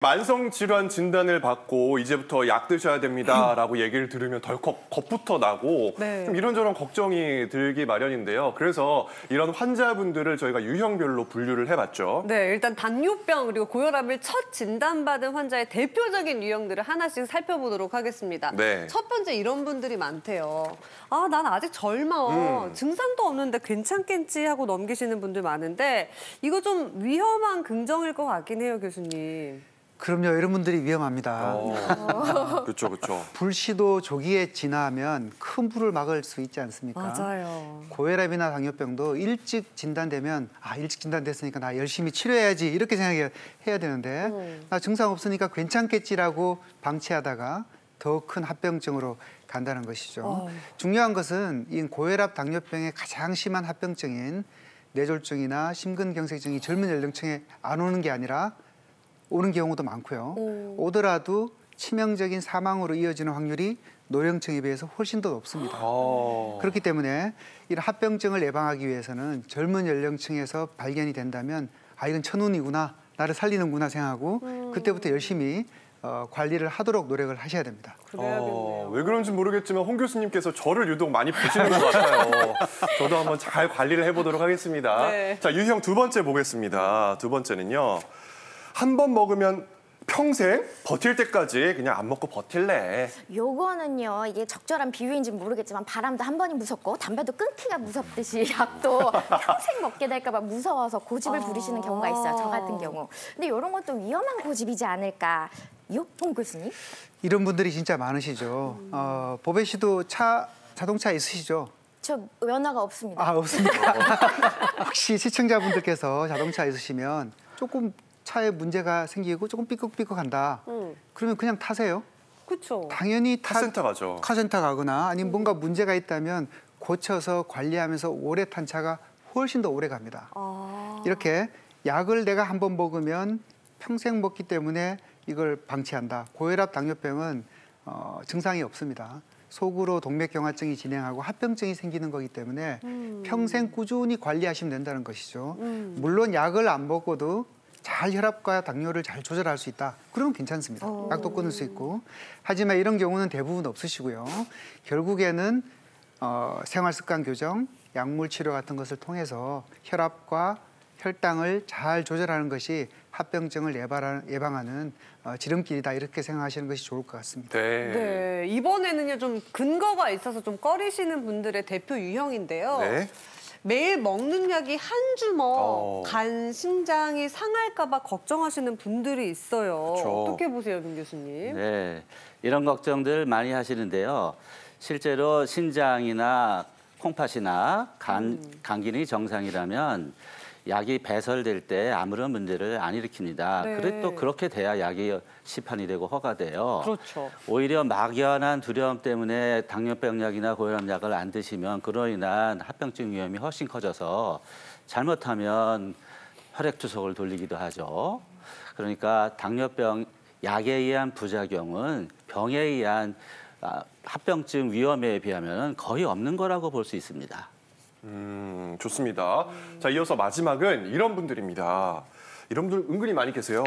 만성 질환 진단을 받고 이제부터 약 드셔야 됩니다라고 얘기를 들으면 덜컥 겁부터 나고 좀 이런저런 걱정이 들기 마련인데요. 그래서 이런 환자분들을 저희가 유형별로 분류를 해봤죠. 네, 일단 당뇨병 그리고 고혈압을 첫 진단받은 환자의 대표적인 유형들을 하나씩 살펴보도록 하겠습니다. 네. 첫 번째 이런 분들이 많대요. 아, 난 아직 젊어. 증상도 없는데 괜찮겠지 하고 넘기시는 분들 많은데 이거 좀 위험한 긍정일 것 같긴 해요, 교수님. 그럼요. 이런 분들이 위험합니다. 그렇죠, 그렇죠. 불시도 조기에 진화하면 큰 불을 막을 수 있지 않습니까? 맞아요. 고혈압이나 당뇨병도 일찍 진단되면 일찍 진단됐으니까 나 열심히 치료해야지 이렇게 생각해야 되는데 나 증상 없으니까 괜찮겠지라고 방치하다가 더 큰 합병증으로 간다는 것이죠. 중요한 것은 이 고혈압, 당뇨병의 가장 심한 합병증인 뇌졸중이나 심근경색증이 젊은 연령층에 안 오는 게 아니라 오는 경우도 많고요. 오더라도 치명적인 사망으로 이어지는 확률이 노령층에 비해서 훨씬 더 높습니다. 그렇기 때문에 이런 합병증을 예방하기 위해서는 젊은 연령층에서 발견이 된다면 이건 천운이구나, 나를 살리는구나 생각하고 그때부터 열심히 관리를 하도록 노력을 하셔야 됩니다. 그래야겠네요. 왜 그런지 모르겠지만 홍 교수님께서 저를 유독 많이 보시는 것 같아요. 저도 한번 잘 관리를 해보도록 하겠습니다. 네. 자, 유형 두 번째 보겠습니다. 두 번째는요. 한 번 먹으면 평생 버틸 때까지 그냥 안 먹고 버틸래. 요거는요, 이게 적절한 비유인지 모르겠지만 바람도 한 번이 무섭고 담배도 끊기가 무섭듯이 약도 평생 먹게 될까 봐 무서워서 고집을 부리시는 경우가 있어요, 저 같은 경우. 근데 이런 것도 위험한 고집이지 않을까요, 홍 교수님? 이런 분들이 진짜 많으시죠. 보배 씨도 자동차 있으시죠? 저 면허가 없습니다. 없습니까? 혹시 시청자분들께서 자동차 있으시면 조금 차에 문제가 생기고 조금 삐걱삐걱한다. 그러면 그냥 타세요. 그렇죠. 당연히 카센터 가죠. 카센터 가거나 아니면 뭔가 문제가 있다면 고쳐서 관리하면서 오래 탄 차가 훨씬 더 오래 갑니다. 이렇게 약을 내가 한 번 먹으면 평생 먹기 때문에 이걸 방치한다. 고혈압, 당뇨병은 증상이 없습니다. 속으로 동맥경화증이 진행하고 합병증이 생기는 거기 때문에 평생 꾸준히 관리하시면 된다는 것이죠. 물론 약을 안 먹어도 잘 혈압과 당뇨를 잘 조절할 수 있다. 그러면 괜찮습니다. 약도 끊을 수 있고. 하지만 이런 경우는 대부분 없으시고요. 결국에는 생활습관 교정, 약물 치료 같은 것을 통해서 혈압과 혈당을 잘 조절하는 것이 합병증을 예방하는 지름길이다. 이렇게 생각하시는 것이 좋을 것 같습니다. 네, 이번에는요 좀 근거가 있어서 좀 꺼리시는 분들의 대표 유형인데요. 네. 매일 먹는 약이 한 주먹, 간, 심장이 상할까 봐 걱정하시는 분들이 있어요. 그쵸. 어떻게 보세요, 민 교수님? 네, 이런 걱정들 많이 하시는데요. 실제로 신장이나 콩팥이나 간 기능이 정상이라면 약이 배설될 때 아무런 문제를 안 일으킵니다. 네. 그래 또 그렇게 돼야 약이 시판이 되고 허가돼요. 그렇죠. 오히려 막연한 두려움 때문에 당뇨병 약이나 고혈압 약을 안 드시면 그로 인한 합병증 위험이 훨씬 커져서 잘못하면 혈액투석을 돌리기도 하죠. 그러니까 당뇨병 약에 의한 부작용은 병에 의한 합병증 위험에 비하면 거의 없는 거라고 볼 수 있습니다. 좋습니다. 자, 이어서 마지막은 이런 분들입니다. 이런 분들 은근히 많이 계세요.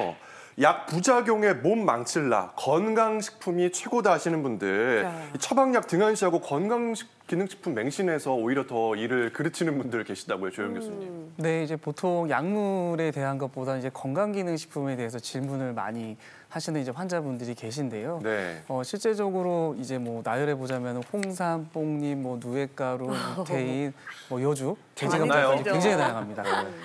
약 부작용에 몸 망칠라, 건강식품이 최고다 하시는 분들, 처방약 등한시하고 건강기능식품 맹신해서 오히려 더 일을 그르치는 분들 계시다고요, 조영 교수님. 네, 이제 보통 약물에 대한 것보다 이제 건강기능식품에 대해서 질문을 많이 하시는 이제 환자분들이 계신데요. 네. 실제적으로 이제 뭐 나열해 보자면 홍삼, 뽕잎, 뭐 누에가루, 루테인, 뭐 여주, 많아요. 굉장히 다양합니다.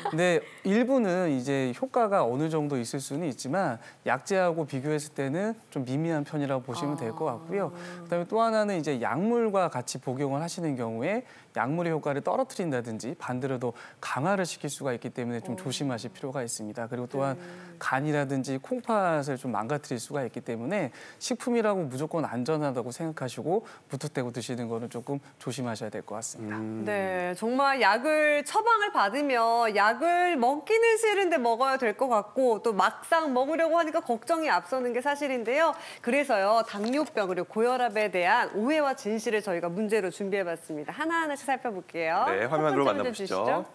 근데 일부는 이제 효과가 어느 정도 있을 수는 있지만 약제하고 비교했을 때는 좀 미미한 편이라고 보시면 될 것 같고요. 그다음에 또 하나는 이제 약물과 같이 복용을 하시는 경우에 약물의 효과를 떨어뜨린다든지 반대로도 강화를 시킬 수가 있기 때문에 좀 조심하실 필요가 있습니다. 그리고 또한 간이라든지 콩팥을 좀 망가뜨릴 수가 있기 때문에 식품이라고 무조건 안전하다고 생각하시고 무턱대고 드시는 거는 조금 조심하셔야 될 것 같습니다. 네, 정말 약을 처방을 받으면 약을 먹기는 싫은데 먹어야 될 것 같고 또 막상 먹으려고 하니까 걱정이 앞서는 게 사실인데요. 그래서요, 당뇨병 그리고 고혈압에 대한 오해와 진실을 저희가 문제로 준비해봤습니다. 하나하나씩 살펴볼게요. 네, 화면으로 첫 번째 문제 만나보시죠. 주시죠.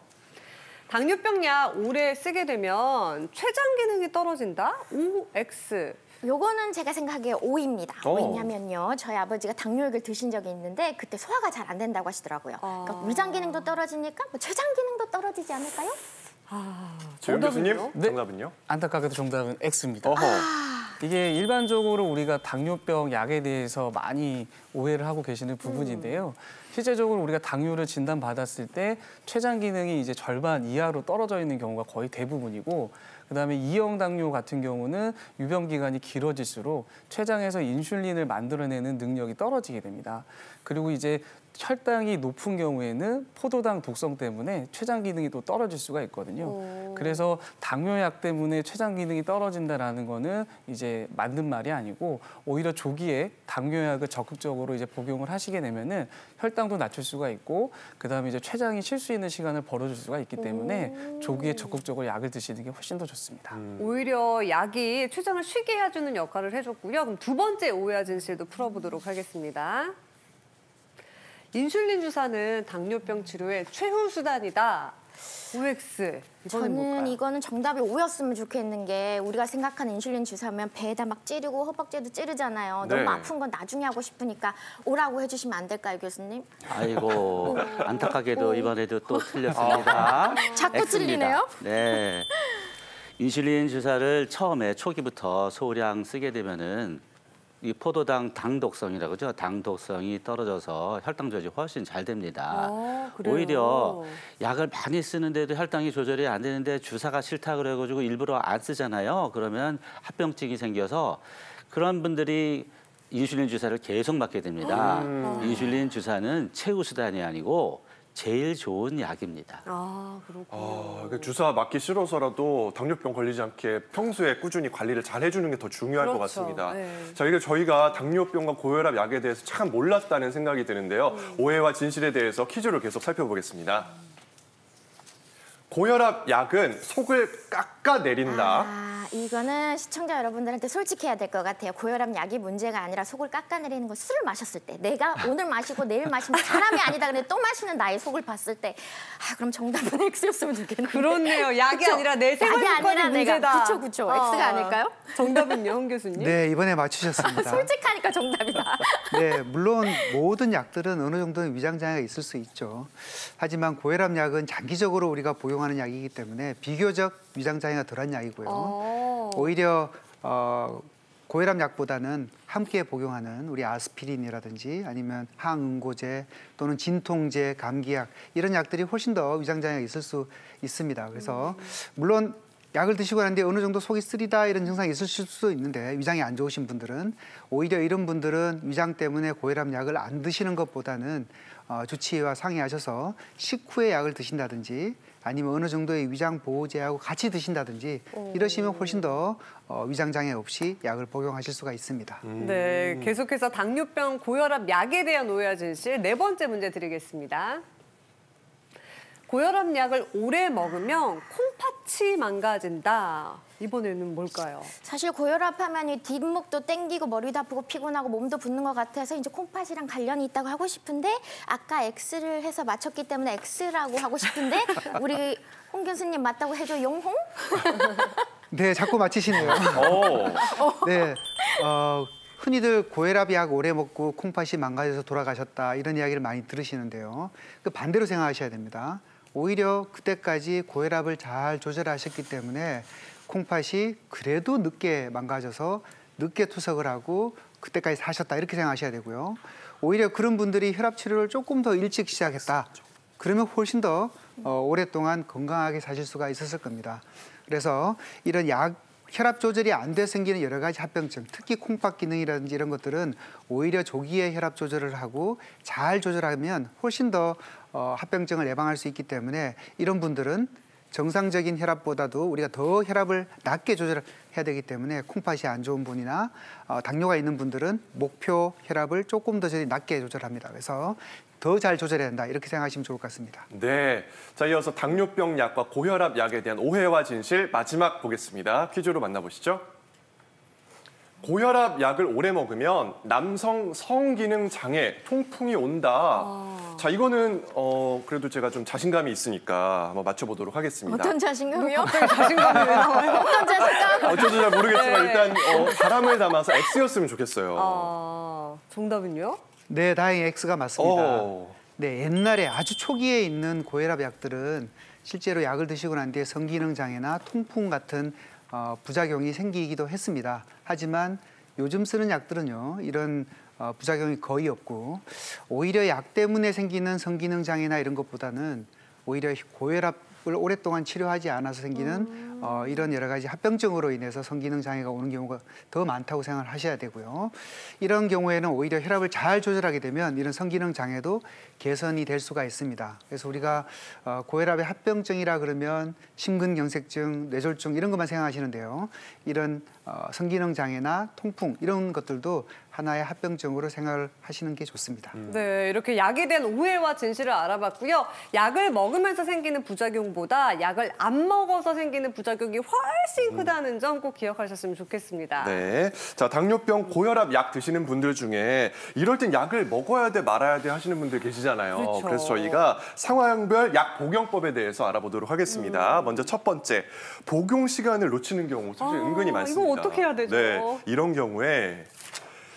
당뇨병 약 오래 쓰게 되면 췌장 기능이 떨어진다? OX. 요거는 제가 생각하기에 O입니다. 오. 왜냐면요, 저희 아버지가 당뇨약을 드신 적이 있는데 그때 소화가 잘 안 된다고 하시더라고요. 그러니까 위장 기능도 떨어지니까 뭐 췌장 기능도 떨어지지 않을까요? 조영 교수님, 정답은요? 네. 정답은요? 안타깝게도 정답은 X입니다. 어허. 이게 일반적으로 우리가 당뇨병 약에 대해서 많이 오해를 하고 계시는 부분인데요. 실제적으로 우리가 당뇨를 진단받았을 때 췌장 기능이 이제 절반 이하로 떨어져 있는 경우가 거의 대부분이고, 그다음에 2형 당뇨 같은 경우는 유병 기간이 길어질수록 췌장에서 인슐린을 만들어내는 능력이 떨어지게 됩니다. 그리고 이제 혈당이 높은 경우에는 포도당 독성 때문에 췌장 기능이 또 떨어질 수가 있거든요. 그래서 당뇨약 때문에 췌장 기능이 떨어진다라는 거는 이제 맞는 말이 아니고, 오히려 조기에 당뇨약을 적극적으로 이제 복용을 하시게 되면은 혈당도 낮출 수가 있고, 그다음에 이제 췌장이 쉴 수 있는 시간을 벌어줄 수가 있기 때문에 조기에 적극적으로 약을 드시는 게 훨씬 더 좋습니다. 오히려 약이 췌장을 쉬게 해주는 역할을 해줬고요. 그럼 두 번째 오해와 진실도 풀어보도록 하겠습니다. 인슐린 주사는 당뇨병 치료의 최후 수단이다. OX. 이거는 저는 뭘까요? 이거는 정답이 O였으면 좋겠는 게, 우리가 생각하는 인슐린 주사면 배에다 막 찌르고 허벅지에도 찌르잖아요. 네. 너무 아픈 건 나중에 하고 싶으니까 O라고 해주시면 안 될까요, 교수님? 아이고, 안타깝게도 이번에도 또 틀렸습니다. 자꾸 X입니다. 틀리네요? 네. 인슐린 주사를 처음에 초기부터 소량 쓰게 되면은 이 포도당 당독성이라고 그러죠. 당독성이 떨어져서 혈당 조절이 훨씬 잘 됩니다. 그래요? 오히려 약을 많이 쓰는데도 혈당이 조절이 안 되는데 주사가 싫다 그래가지고 일부러 안 쓰잖아요. 그러면 합병증이 생겨서 그런 분들이 인슐린 주사를 계속 맞게 됩니다. 인슐린 주사는 최후 수단이 아니고 제일 좋은 약입니다. 그렇군요. 주사 맞기 싫어서라도 당뇨병 걸리지 않게 평소에 꾸준히 관리를 잘 해주는 게 더 중요할 것 그렇죠. 같습니다. 네. 자, 이게 저희가 당뇨병과 고혈압 약에 대해서 참 몰랐다는 생각이 드는데요. 오해와 진실에 대해서 퀴즈로 계속 살펴보겠습니다. 고혈압 약은 속을 깎아내린다. 이거는 시청자 여러분들한테 솔직해야 될 것 같아요. 고혈압 약이 문제가 아니라 속을 깎아내리는 건 술을 마셨을 때, 내가 오늘 마시고 내일 마시면 사람이 아니다 근데 또 마시는 나의 속을 봤을 때, 그럼 정답은 X였으면 좋겠는데. 그렇네요. 약이 아니라 내 생활 약이 습관이 아니라 문제다. 내가. 그쵸. X가 아닐까요? 정답은요, 홍 교수님? 네, 이번에 맞추셨습니다. 솔직하니까 정답이다. 네, 물론 모든 약들은 어느 정도는 위장 장애가 있을 수 있죠. 하지만 고혈압 약은 장기적으로 우리가 복용하는 약이기 때문에 비교적 위장 장애가 덜한 약이고요. 오히려 고혈압 약보다는 함께 복용하는 우리 아스피린이라든지 아니면 항응고제 또는 진통제, 감기약 이런 약들이 훨씬 더 위장 장애가 있을 수 있습니다. 그래서 물론 약을 드시고 나는데 어느 정도 속이 쓰리다 이런 증상이 있으실 수도 있는데, 위장이 안 좋으신 분들은 오히려 이런 분들은 위장 때문에 고혈압 약을 안 드시는 것보다는 주치의와 상의하셔서 식후에 약을 드신다든지 아니면 어느 정도의 위장 보호제하고 같이 드신다든지 이러시면 훨씬 더 위장 장애 없이 약을 복용하실 수가 있습니다. 네, 계속해서 당뇨병, 고혈압 약에 대한 오해와 진실 네 번째 문제 드리겠습니다. 고혈압 약을 오래 먹으면 콩팥이 망가진다. 이번에는 뭘까요? 사실 고혈압 하면 이 뒷목도 땡기고 머리도 아프고 피곤하고 몸도 붓는 것 같아서 이제 콩팥이랑 관련이 있다고 하고 싶은데, 아까 X를 해서 맞췄기 때문에 X라고 하고 싶은데 우리 홍 교수님 맞다고 해줘, 용홍? 네, 자꾸 맞히시네요. 네, 흔히들 고혈압 약 오래 먹고 콩팥이 망가져서 돌아가셨다 이런 이야기를 많이 들으시는데요. 그 반대로 생각하셔야 됩니다. 오히려 그때까지 고혈압을 잘 조절하셨기 때문에 콩팥이 그래도 늦게 망가져서 늦게 투석을 하고 그때까지 사셨다 이렇게 생각하셔야 되고요. 오히려 그런 분들이 혈압 치료를 조금 더 일찍 시작했다. 그러면 훨씬 더 오랫동안 건강하게 사실 수가 있었을 겁니다. 그래서 이런 혈압 조절이 안 돼 생기는 여러 가지 합병증, 특히 콩팥 기능이라든지 이런 것들은 오히려 조기에 혈압 조절을 하고 잘 조절하면 훨씬 더 합병증을 예방할 수 있기 때문에 이런 분들은 정상적인 혈압보다도 우리가 더 혈압을 낮게 조절해야 되기 때문에 콩팥이 안 좋은 분이나 당뇨가 있는 분들은 목표 혈압을 조금 더 낮게 조절합니다. 그래서 더 잘 조절해야 된다 이렇게 생각하시면 좋을 것 같습니다. 네, 자 이어서 당뇨병 약과 고혈압 약에 대한 오해와 진실 마지막 보겠습니다. 퀴즈로 만나보시죠. 고혈압 약을 오래 먹으면 남성 성기능 장애, 통풍이 온다. 자, 이거는 그래도 제가 좀 자신감이 있으니까 한번 맞춰보도록 하겠습니다. 어떤 자신감이요? 갑자기 자신감이 왜 나와요? 어떤 자신감? 어쩐지 잘 모르겠지만 네. 일단 바람을 담아서 X였으면 좋겠어요. 정답은요? 네, 다행히 X가 맞습니다. 어. 네, 옛날에 아주 초기에 있는 고혈압 약들은 실제로 약을 드시고 난 뒤에 성기능 장애나 통풍 같은 부작용이 생기기도 했습니다. 하지만 요즘 쓰는 약들은요, 이런 부작용이 거의 없고 오히려 약 때문에 생기는 성기능 장애나 이런 것보다는 오히려 고혈압을 오랫동안 치료하지 않아서 생기는 이런 여러 가지 합병증으로 인해서 성기능 장애가 오는 경우가 더 많다고 생각을 하셔야 되고요. 이런 경우에는 오히려 혈압을 잘 조절하게 되면 이런 성기능 장애도 개선이 될 수가 있습니다. 그래서 우리가 고혈압의 합병증이라 그러면 심근경색증, 뇌졸중 이런 것만 생각하시는데요. 이런 성기능 장애나 통풍 이런 것들도 하나의 합병증으로 생각을 하시는 게 좋습니다. 네, 이렇게 약에 대한 오해와 진실을 알아봤고요. 약을 먹으면서 생기는 부작용보다 약을 안 먹어서 생기는 부작용이 훨씬 크다는 점 꼭 기억하셨으면 좋겠습니다. 네. 자, 당뇨병, 고혈압 약 드시는 분들 중에 이럴 땐 약을 먹어야 돼, 말아야 돼 하시는 분들 계시잖아요. 그렇죠. 그래서 저희가 상황별 약 복용법에 대해서 알아보도록 하겠습니다. 먼저 첫 번째, 복용 시간을 놓치는 경우 사실 은근히 많습니다. 이거 어떻게 해야 되죠? 네, 이런 경우에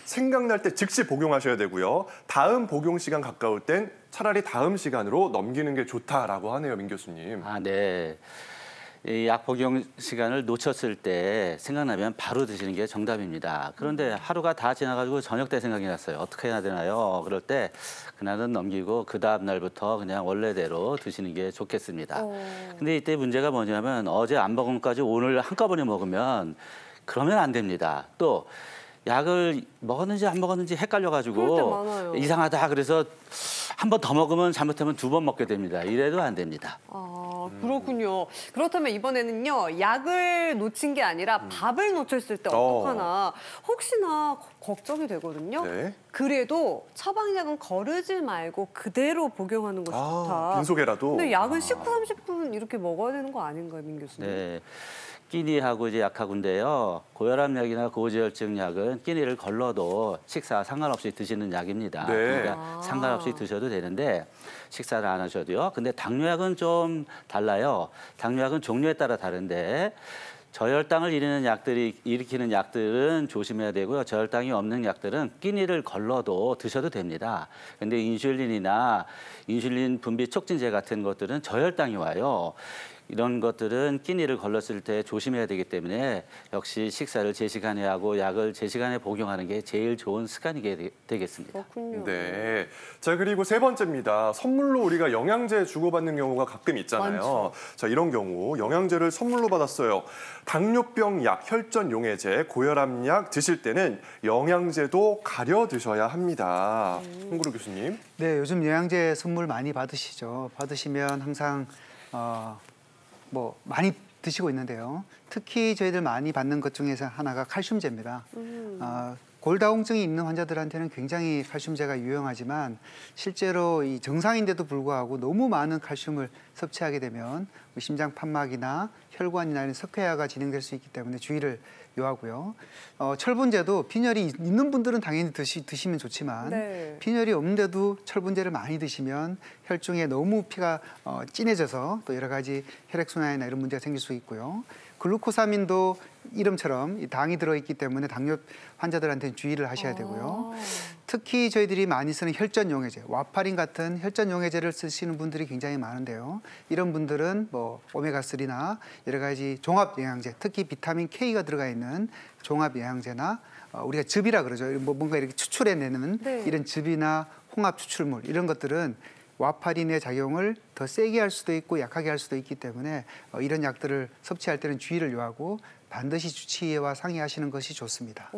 생각날 때 즉시 복용하셔야 되고요. 다음 복용 시간 가까울 땐 차라리 다음 시간으로 넘기는 게 좋다라고 하네요, 민 교수님. 아, 네. 이 약 복용 시간을 놓쳤을 때 생각나면 바로 드시는 게 정답입니다. 그런데 하루가 다 지나가지고 저녁 때 생각이 났어요. 어떻게 해야 되나요? 그럴 때 그날은 넘기고 그 다음 날부터 그냥 원래대로 드시는 게 좋겠습니다. 근데 이때 문제가 뭐냐면 어제 안 먹은 것까지 오늘 한꺼번에 먹으면 그러면 안 됩니다. 또 약을 먹었는지 안 먹었는지 그럴 때 헷갈려가지고 많아요. 이상하다 그래서 한 번 더 먹으면 잘못하면 2번 먹게 됩니다. 이래도 안 됩니다. 그렇군요. 그렇다면 이번에는요, 약을 놓친 게 아니라 밥을 놓쳤을 때 어떡하나 혹시나 걱정이 되거든요. 네. 그래도 처방약은 거르지 말고 그대로 복용하는 것이 좋다. 빈속에라도. 근데 약은 19, 30분 이렇게 먹어야 되는 거 아닌가요, 민 교수님? 네. 끼니하고 이제 약하고인데요. 고혈압 약이나 고지혈증 약은 끼니를 걸러도 식사 상관없이 드시는 약입니다. 네. 그러니까 상관없이 드셔도 되는데 식사를 안 하셔도요. 근데 당뇨약은 좀 달라요. 당뇨약은 종류에 따라 다른데 저혈당을 일으키는 약들은 조심해야 되고요. 저혈당이 없는 약들은 끼니를 걸러도 드셔도 됩니다. 근데 인슐린이나 인슐린 분비 촉진제 같은 것들은 저혈당이 와요. 이런 것들은 끼니를 걸렀을 때 조심해야 되기 때문에 역시 식사를 제 시간에 하고 약을 제 시간에 복용하는 게 제일 좋은 습관이 되겠습니다. 그렇군요. 네. 자, 그리고 세 번째입니다. 선물로 우리가 영양제 주고받는 경우가 가끔 있잖아요. 많죠. 자, 이런 경우 영양제를 선물로 받았어요. 당뇨병 약, 혈전 용해제, 고혈압 약 드실 때는 영양제도 가려 드셔야 합니다. 홍구루 교수님. 네, 요즘 영양제 선물 많이 받으시죠. 받으시면 항상 많이 드시고 있는데요. 특히 저희들 많이 받는 것 중에서 하나가 칼슘제입니다. 골다공증이 있는 환자들한테는 굉장히 칼슘제가 유용하지만 실제로 이 정상인데도 불구하고 너무 많은 칼슘을 섭취하게 되면 심장 판막이나 혈관이나 이런 석회화가 진행될 수 있기 때문에 주의를 요하고요. 철분제도 빈혈이 있는 분들은 당연히 드시면 좋지만 네. 빈혈이 없는데도 철분제를 많이 드시면 혈중에 너무 피가 진해져서 또 여러 가지 혈액순환이나 이런 문제가 생길 수 있고요. 글루코사민도 이름처럼 이 당이 들어있기 때문에 당뇨 환자들한테는 주의를 하셔야 되고요. 특히 저희들이 많이 쓰는 혈전 용해제, 와파린 같은 혈전 용해제를 쓰시는 분들이 굉장히 많은데요. 이런 분들은 오메가3나 여러 가지 종합 영양제, 특히 비타민 K가 들어가 있는 종합 영양제나 우리가 즙이라 그러죠. 뭔가 이렇게 추출해내는 네. 이런 즙이나 홍합 추출물 이런 것들은 와파린의 작용을 더 세게 할 수도 있고 약하게 할 수도 있기 때문에 이런 약들을 섭취할 때는 주의를 요하고 반드시 주치의와 상의하시는 것이 좋습니다.